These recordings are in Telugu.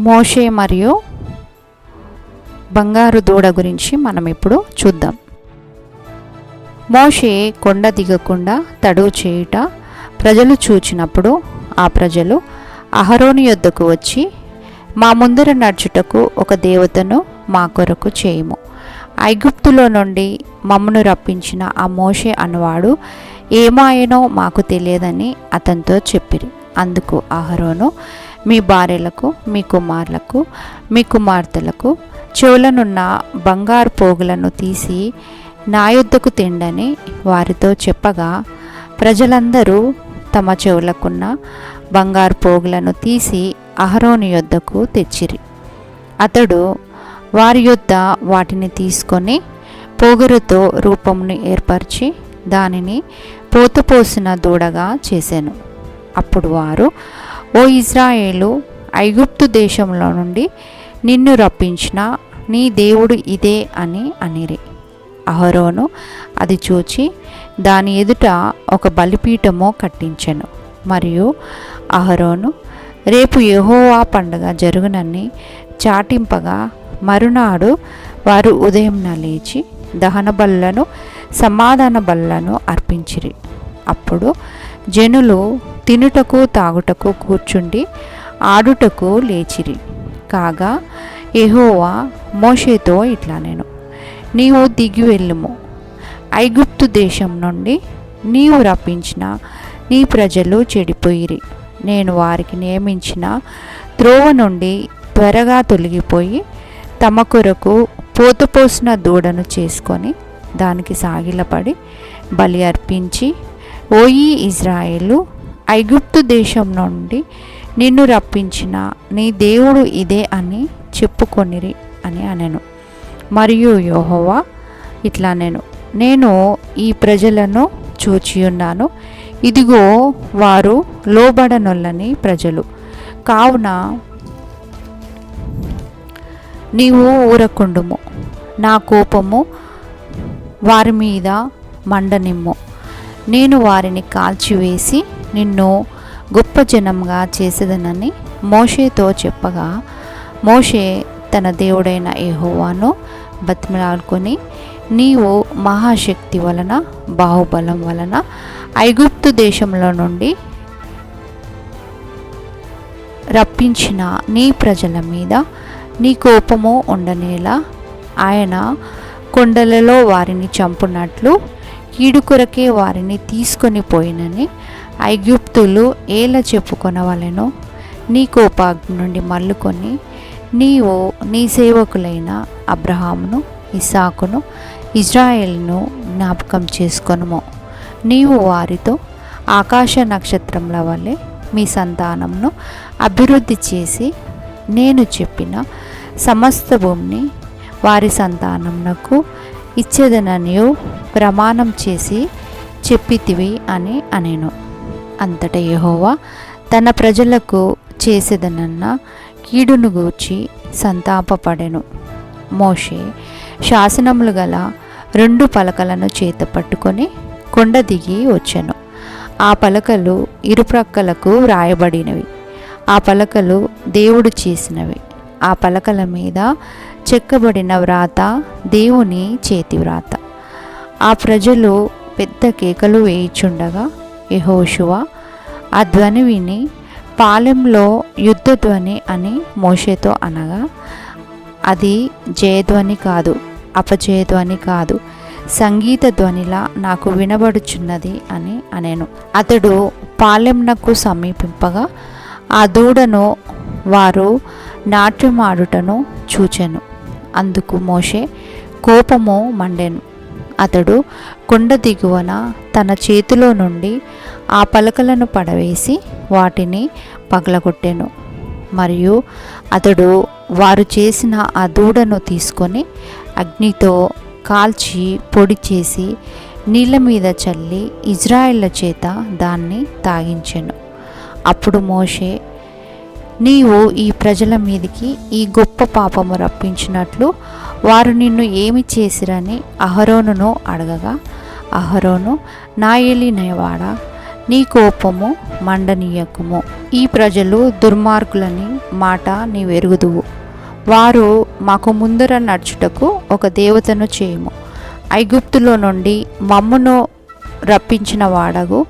మోషే మరియు బంగారు దూడ గురించి మనం ఇప్పుడు చూద్దాం. మోషే కొండ దిగకుండా తడువు చేయుట ప్రజలు చూచినప్పుడు ఆ ప్రజలు అహరోను యొద్దకు వచ్చి, మా ముందర నడుచుటకు ఒక దేవతను మా కొరకు చేయుము, ఐగుప్తులో నుండి మమ్మను రప్పించిన ఆ మోషే అనువాడు ఏమాయనో మాకు తెలియదని అతనితో చెప్పిరి. అందుకు అహరోను, మీ భార్యలకు, మీ కుమారులకు, మీ కుమార్తెలకు చెవులనున్న బంగారు పోగులను తీసి నా యొద్దకు తెండని వారితో చెప్పగా, ప్రజలందరూ తమ చెవులకున్న బంగారు పోగులను తీసి అహరోను యొద్దకు తెచ్చిరి. అతడు వారి యొద్ద వాటిని తీసుకొని పోగరుతో రూపమును ఏర్పరిచి దానిని పోతపోసిన దూడగా చేసెను. అప్పుడు వారు, ఓ ఇజ్రాయేలు, ఐగుప్తు దేశంలో నుండి నిన్ను రప్పించిన నీ దేవుడు ఇదే అని అనిరి. అహరోను అది చూచి దాని ఎదుట ఒక బలిపీఠము కట్టించెను. మరియు అహరోను రేపు యెహోవా పండుగ జరుగునని చాటింపగా, మరునాడు వారు ఉదయంన లేచి దహన బలులను సమాధాన బలులను అర్పించిరి. అప్పుడు జనులు తినుటకు తాగుటకు కూర్చుండి ఆడుటకు లేచిరి. కాగా యెహోవా మోషేతో ఇట్లనెను, నీవు దిగి వెళ్ళుము, ఐగుప్తు దేశం నుండి నీవు రప్పించిన నీ ప్రజలు చెడిపోయిరి. నేను వారికి నియమించిన త్రోవ నుండి త్వరగా తొలగిపోయి తమ కొరకు పోతపోసిన దూడను చేసుకొని దానికి సాగిలపడి బలి అర్పించి, ఓయి ఇజ్రాయేలు, ఐగుప్తు దేశం నుండి నిన్ను రప్పించిన నీ దేవుడు ఇదే అని చెప్పుకొనిరి అని అనెను. మరియు యెహోవా ఇట్లనెను, నేను ఈ ప్రజలను చూచియున్నాను, ఇదిగో వారు లోబడనొల్లని ప్రజలు, కావున నీవు ఊరకుండుము, నా కోపము వారి మీద మండనిమ్ము, నేను వారిని కాల్చివేసి నిన్ను గొప్ప జనంగా చేసేదనని మోషేతో చెప్పగా, మోషే తన దేవుడైన యెహోవాను బతిమలాడుకొని, నీవు మహాశక్తి వలన బాహుబలం వలన ఐగుప్తు దేశంలో నుండి రప్పించిన నీ ప్రజల మీద నీ కోపము ఉండనేలా ఆయన కొండలలో వారిని చంపునట్లు కీడు కొరకే వారిని తీసుకొని పోయినని ఐగుప్తులు ఏలా చెప్పుకొనవలెనో నీ కోపాగ్ని నుండి మల్లుకొని నీవు నీ సేవకులైన అబ్రహామును, ఇస్సాకును, ఇజ్రాయేలును జ్ఞాపకం చేసుకొనుము. నీవు వారితో ఆకాశ నక్షత్రముల వలె మీ సంతానంను అభివృద్ధి చేసి నేను చెప్పిన సమస్త భూమిని వారి సంతానమునకు ఇచ్చేదననియు ప్రమాణం చేసి చెప్పితివి అని అనెను. అంతటా యెహోవా తన ప్రజలకు చేసేదనన్న కీడును గూర్చి సంతాపపడెను. మోషే శాసనములు గల 2 పలకలను చేత పట్టుకొని కొండ దిగి వచ్చెను. ఆ పలకలు ఇరుప్రక్కలకు వ్రాయబడినవి. ఆ పలకలు దేవుడు చేసినవి. ఆ పలకల మీద చెక్కబడిన వ్రాత దేవుని చేతి వ్రాత. ఆ ప్రజలు పెద్ద కేకలు వేయిచుండగా యెహోషువ ఆ ధ్వని విని, పాలెంలో యుద్ధ ధ్వని అని మోషేతో అనగా, అది జయధ్వని కాదు, అపజయధ్వని కాదు, సంగీత ధ్వనిలా నాకు వినబడుచున్నది అని అనెను. అతడు పాలెంనకు సమీపింపగా ఆ దూడను వారు నాట్యమాడుటను చూచెను. అందుకు మోషే కోపము మండెను. అతడు కొండ దిగువన తన చేతిలో నుండి ఆ పలకలను పడవేసి వాటిని పగలగొట్టెను. మరియు అతడు వారు చేసిన ఆ దూడను తీసుకొని అగ్నితో కాల్చి పొడి చేసి నీళ్ళ మీద చల్లి ఇజ్రాయేళ్ల చేత దాన్ని తాగించెను. అప్పుడు మోషే, నీవు ఈ ప్రజల మీదికి ఈ గొప్ప పాపము రప్పించినట్లు వారు నిన్ను ఏమి చేసిరని అహరోనును అడగగా, అహరోను, నా ఏలినవాడా, నీ కోపము మండనీయకుము. ఈ ప్రజలు దుర్మార్గులని మాట నీవెరుగుదువు. వారు మాకు ముందర నడుచుటకు ఒక దేవతను చేయము. ఐగుప్తులో నుండి మమ్మును రప్పించిన వాడగు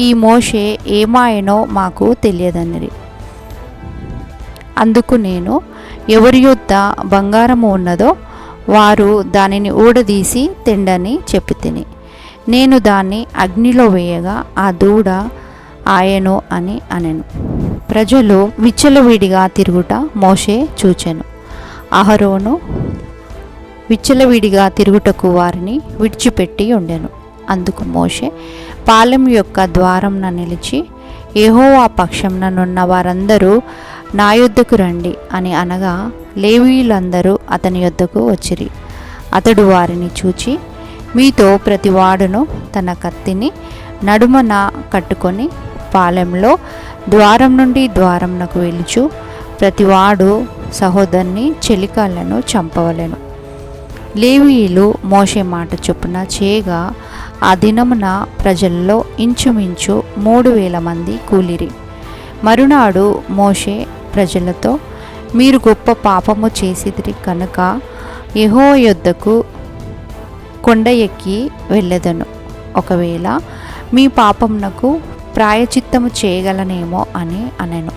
ఈ మోషే ఏమాయనో మాకు తెలియదనిరి. అందుకు నేను, ఎవరి యొద్ద బంగారము ఉన్నదో వారు దానిని ఊడదీసి తెండని చెప్పి తిని, నేను దాన్ని అగ్నిలో వేయగా ఆ దూడ ఆయను అని అనెను. ప్రజలు విచ్చలవిడిగా తిరుగుట మోషే చూచెను. అహరోను విచ్చలవిడిగా తిరుగుటకు వారిని విడిచిపెట్టి ఉండెను. అందుకు మోషే పాలెం యొక్క ద్వారంన నిలిచి, యెహోవా పక్షంననున్న వారందరూ నా యొద్దకు రండి అని అనగా లేవీయులందరూ అతని యొద్దకు వచ్చిరి. అతడు వారిని చూచి, మీతో ప్రతివాడును తన కత్తిని నడుమన కట్టుకొని పాలెంలో ద్వారం నుండి ద్వారంనకు వెలుచు ప్రతివాడు సహోదరుని చెలికాళ్లను చంపవలెను. లేవీయులు మోషే మాట చొప్పున చేయగా ఆ దినమున ప్రజల్లో ఇంచుమించు 3,000 మంది కూలిరి. మరునాడు మోషే ప్రజలతో, మీరు గొప్ప పాపము చేసిదిరి కనుక యెహోవా యొద్దకు కొండ ఎక్కి వెళ్ళెదను. ఒకవేళ మీ పాపమునకు ప్రాయచిత్తము చేయగలనేమో అని అనెను.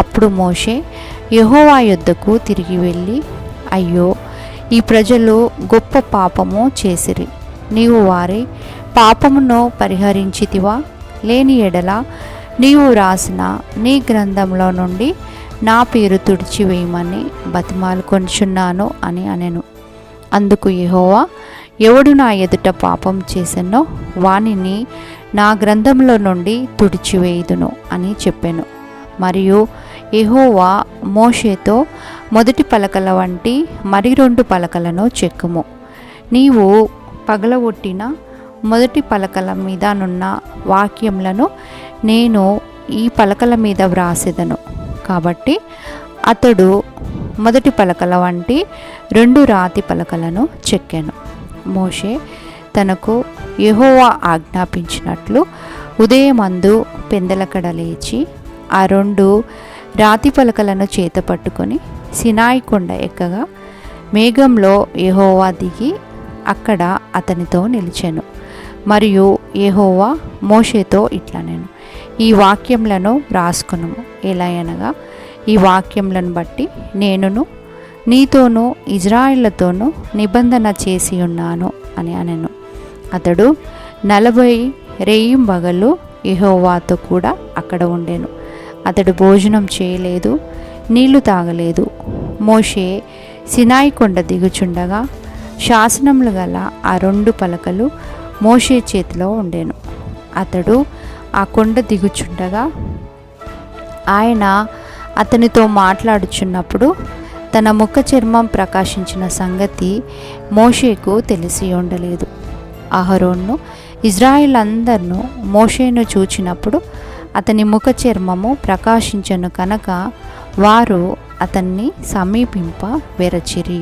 అప్పుడు మోషే యెహోవా యొద్దకు తిరిగి వెళ్ళి, అయ్యో, ఈ ప్రజలు గొప్ప పాపము చేసిరి. నీవు వారి పాపమును పరిహరించితివా? లేని ఎడల నీవు రాసిన నీ గ్రంథంలో నుండి నా పేరు తుడిచివేయమని బతిమాలుకొనుచున్నాను అని అనెను. అందుకు యెహోవా, ఎవడు నా ఎదుట పాపం చేసెనో వానిని నా గ్రంథంలో నుండి తుడిచివేయుదును అని చెప్పెను. మరియు యెహోవా మోషేతో, మొదటి పలకల వంటి మరి 2 పలకలను చెక్కుము. నీవు పగలగొట్టిన మొదటి పలకల మీదనున్న వాక్యములను నేను ఈ పలకల మీద వ్రాసెదను. కాబట్టి అతడు మొదటి పలకల వంటి 2 రాతి పలకలను చెక్కెను. మోషే తనకు యెహోవా ఆజ్ఞాపించినట్లు ఉదయమందు పెందలకడ లేచి ఆ 2 రాతి పలకలను చేత పట్టుకొని సినాయి కొండ ఎక్కగా మేఘంలో యెహోవా దిగి అక్కడ అతనితో నిలిచెను. మరియు యెహోవా మోషేతో ఇట్లనెను, ఈ వాక్యములను రాసుకొనుము. ఎలా అనగా, ఈ వాక్యములను బట్టి నేనును నీతోనూ ఇజ్రాయేళ్లతోనూ నిబంధన చేసి ఉన్నాను అని అనెను. అతడు 40 రేయింబగళ్ళు యెహోవాతో కూడా అక్కడ ఉండెను. అతడు భోజనం చేయలేదు, నీళ్లు తాగలేదు. మోషే సినాయి కొండ దిగుచుండగా శాసనములు గల ఆ 2 పలకలు మోషే చేతిలో ఉండెను. అతడు ఆ కొండ దిగుచుండగా ఆయన అతనితో మాట్లాడుచున్నప్పుడు తన ముఖ చర్మం ప్రకాశించిన సంగతి మోషేకు తెలిసి ఉండలేదు. అహరోను ఇజ్రాయిల్ అందరినూ మోషేను చూచినప్పుడు అతని ముఖ చర్మము ప్రకాశించెను కనుక వారు అతన్ని సమీపింప వెరచిరి.